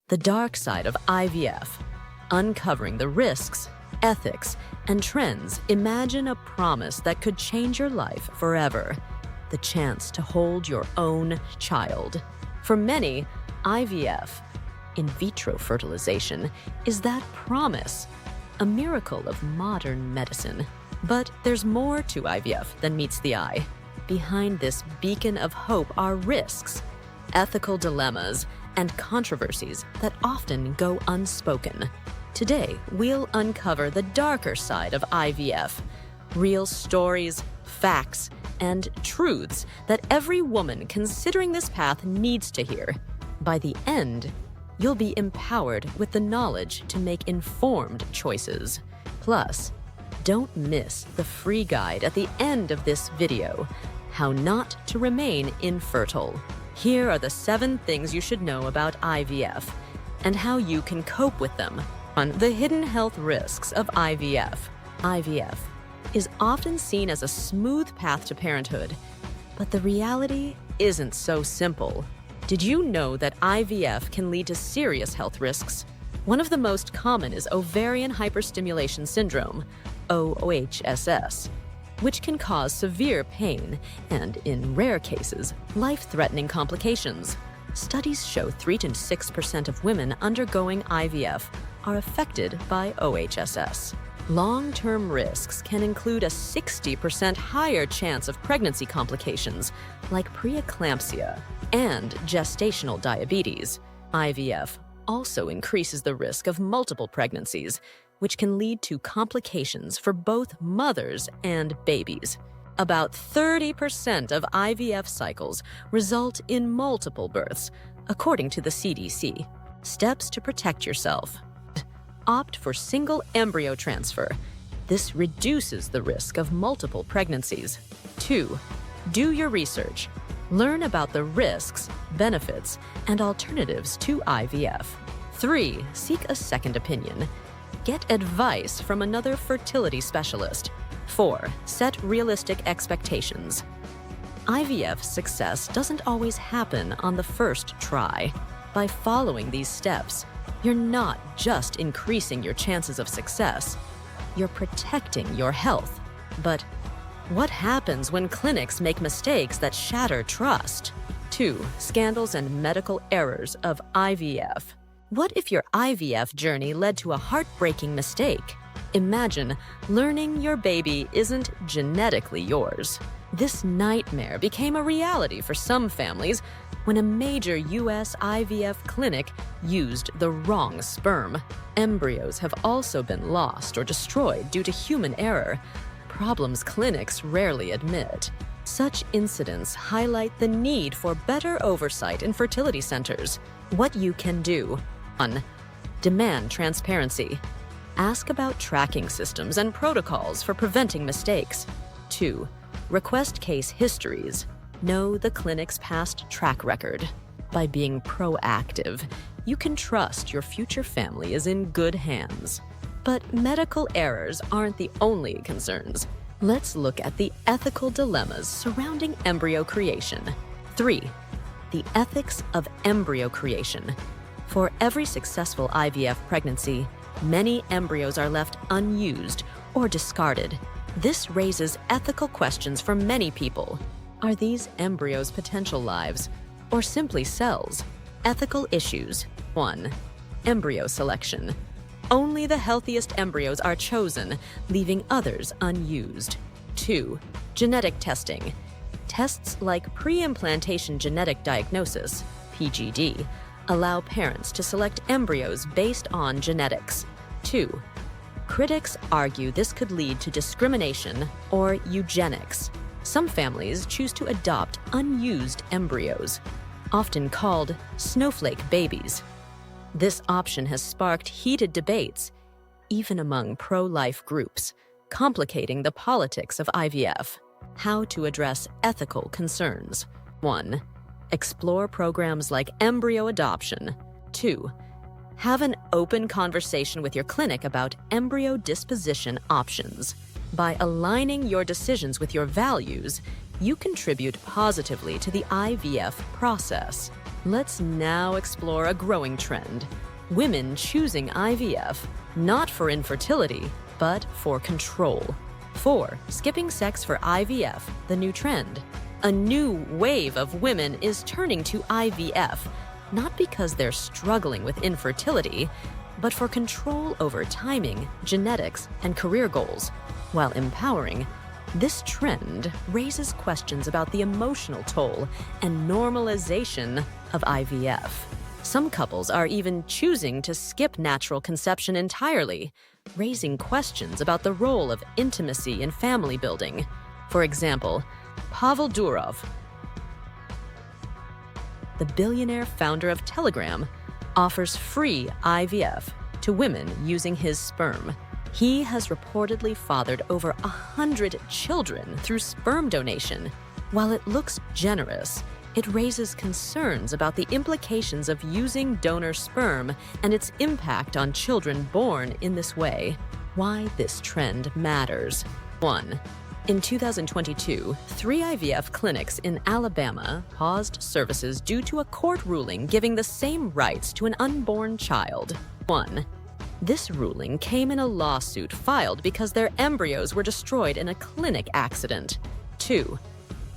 The dark side of IVF. Uncovering the risks, ethics, and trends. Imagine a promise that could change your life forever. The chance to hold your own child. For many, IVF, in vitro fertilization, is that promise, a miracle of modern medicine. But there's more to IVF than meets the eye. Behind this beacon of hope are risks, ethical dilemmas, and controversies that often go unspoken. Today, we'll uncover the darker side of IVF, real stories, facts, and truths that every woman considering this path needs to hear. By the end, you'll be empowered with the knowledge to make informed choices. Plus, don't miss the free guide at the end of this video, How Not to Remain Infertile. Here are the 7 things you should know about IVF and how you can cope with them. On the hidden health risks of IVF. IVF is often seen as a smooth path to parenthood, but the reality isn't so simple. Did you know that IVF can lead to serious health risks? One of the most common is ovarian hyperstimulation syndrome, OHSS, which can cause severe pain and, in rare cases, life-threatening complications. Studies show 3 to 6% of women undergoing IVF are affected by OHSS. Long-term risks can include a 60% higher chance of pregnancy complications, like preeclampsia and gestational diabetes. IVF also increases the risk of multiple pregnancies, which can lead to complications for both mothers and babies. About 30% of IVF cycles result in multiple births, according to the CDC. Steps to protect yourself. Opt for single embryo transfer. This reduces the risk of multiple pregnancies. 2. Do your research. Learn about the risks, benefits, and alternatives to IVF. 3. Seek a second opinion. Get advice from another fertility specialist. 4. Set realistic expectations. IVF success doesn't always happen on the first try. By following these steps, you're not just increasing your chances of success, you're protecting your health. But what happens when clinics make mistakes that shatter trust? 2. Scandals and medical errors of IVF. What if your IVF journey led to a heartbreaking mistake? Imagine learning your baby isn't genetically yours. This nightmare became a reality for some families when a major U.S. IVF clinic used the wrong sperm. Embryos have also been lost or destroyed due to human error, problems clinics rarely admit. Such incidents highlight the need for better oversight in fertility centers. What you can do. 1. Demand transparency. Ask about tracking systems and protocols for preventing mistakes. 2. Request case histories. Know the clinic's past track record. By being proactive, you can trust your future family is in good hands. But medical errors aren't the only concerns. Let's look at the ethical dilemmas surrounding embryo creation. 3. The ethics of embryo creation. For every successful IVF pregnancy, many embryos are left unused or discarded. This raises ethical questions for many people. Are these embryos potential lives, or simply cells? Ethical issues. 1. Embryo selection. Only the healthiest embryos are chosen, leaving others unused. 2. Genetic testing. Tests like pre-implantation genetic diagnosis, PGD, allow parents to select embryos based on genetics. 2. Critics argue this could lead to discrimination or eugenics. Some families choose to adopt unused embryos, often called snowflake babies. This option has sparked heated debates, even among pro-life groups, complicating the politics of IVF. How to address ethical concerns. 1. Explore programs like embryo adoption. 2. Have an open conversation with your clinic about embryo disposition options. By aligning your decisions with your values, you contribute positively to the IVF process. Let's now explore a growing trend: women choosing IVF not for infertility, but for control. 4. Skipping sex for IVF, the new trend. A new wave of women is turning to IVF, not because they're struggling with infertility, but for control over timing, genetics, and career goals. While empowering, this trend raises questions about the emotional toll and normalization of IVF. Some couples are even choosing to skip natural conception entirely, raising questions about the role of intimacy in family building. For example, Pavel Durov, the billionaire founder of Telegram, offers free IVF to women using his sperm. He has reportedly fathered over 100 children through sperm donation. While it looks generous, it raises concerns about the implications of using donor sperm and its impact on children born in this way. Why this trend matters. 1. In 2022, 3 IVF clinics in Alabama paused services due to a court ruling giving the same rights to an unborn child. 1. This ruling came in a lawsuit filed because their embryos were destroyed in a clinic accident. 2.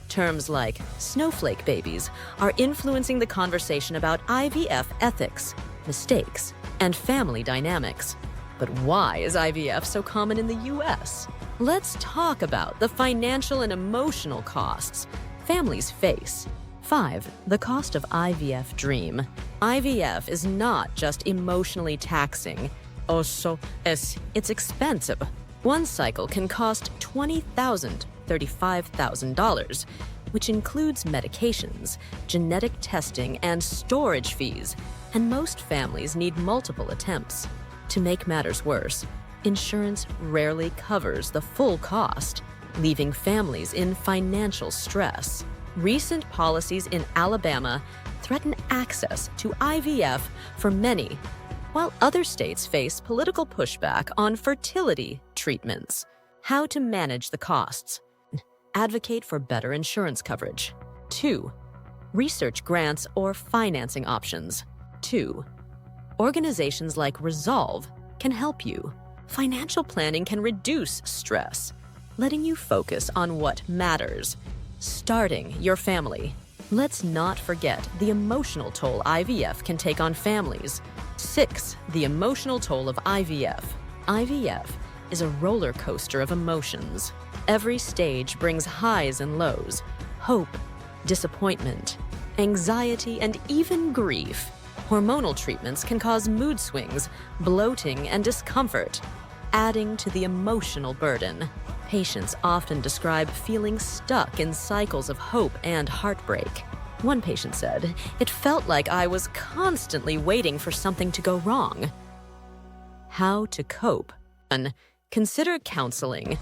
Terms like snowflake babies are influencing the conversation about IVF ethics, mistakes, and family dynamics. But why is IVF so common in the US? Let's talk about the financial and emotional costs families face. 5. The cost of IVF dream. IVF is not just emotionally taxing. OHSS, it's expensive. One cycle can cost $20,000, $35,000, which includes medications, genetic testing, and storage fees, and most families need multiple attempts. To make matters worse, insurance rarely covers the full cost, leaving families in financial stress. Recent policies in Alabama threaten access to IVF for many, while other states face political pushback on fertility treatments. How to manage the costs. Advocate for better insurance coverage. 2. Research grants or financing options. 2. Organizations like Resolve can help you. Financial planning can reduce stress, letting you focus on what matters. Starting your family. Let's not forget the emotional toll IVF can take on families. 6. The emotional toll of IVF. IVF is a roller coaster of emotions. Every stage brings highs and lows, hope, disappointment, anxiety, and even grief. Hormonal treatments can cause mood swings, bloating, and discomfort, adding to the emotional burden. Patients often describe feeling stuck in cycles of hope and heartbreak. One patient said, "It felt like I was constantly waiting for something to go wrong." How to cope. 1. Consider counseling.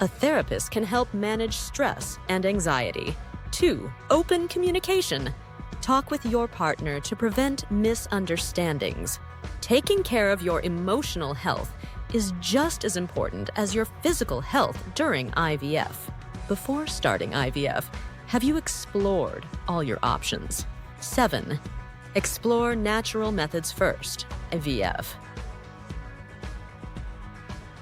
A therapist can help manage stress and anxiety. 2. Open communication. Talk with your partner to prevent misunderstandings. Taking care of your emotional health is just as important as your physical health during IVF. Before starting IVF, have you explored all your options? 7. Explore natural methods first. IVF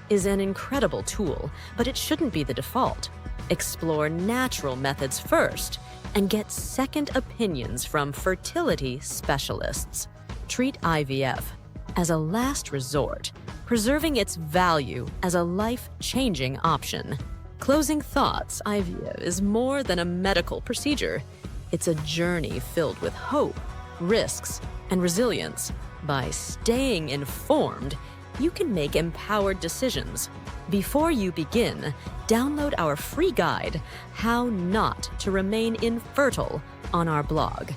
is an incredible tool, but it shouldn't be the default. Explore natural methods first and get second opinions from fertility specialists. Treat IVF as a last resort, preserving its value as a life-changing option. Closing thoughts, IVF is more than a medical procedure. It's a journey filled with hope, risks, and resilience. By staying informed, you can make empowered decisions. Before you begin, download our free guide, How Not to Remain Infertile, on our blog.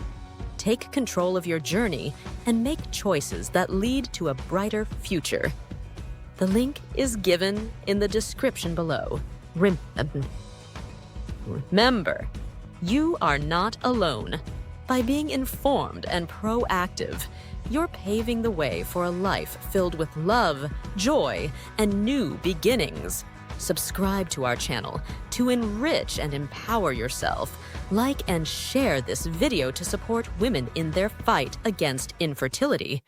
Take control of your journey and make choices that lead to a brighter future. The link is given in the description below. Remember, you are not alone. By being informed and proactive, you're paving the way for a life filled with love, joy, and new beginnings. Subscribe to our channel to enrich and empower yourself. Like and share this video to support women in their fight against infertility.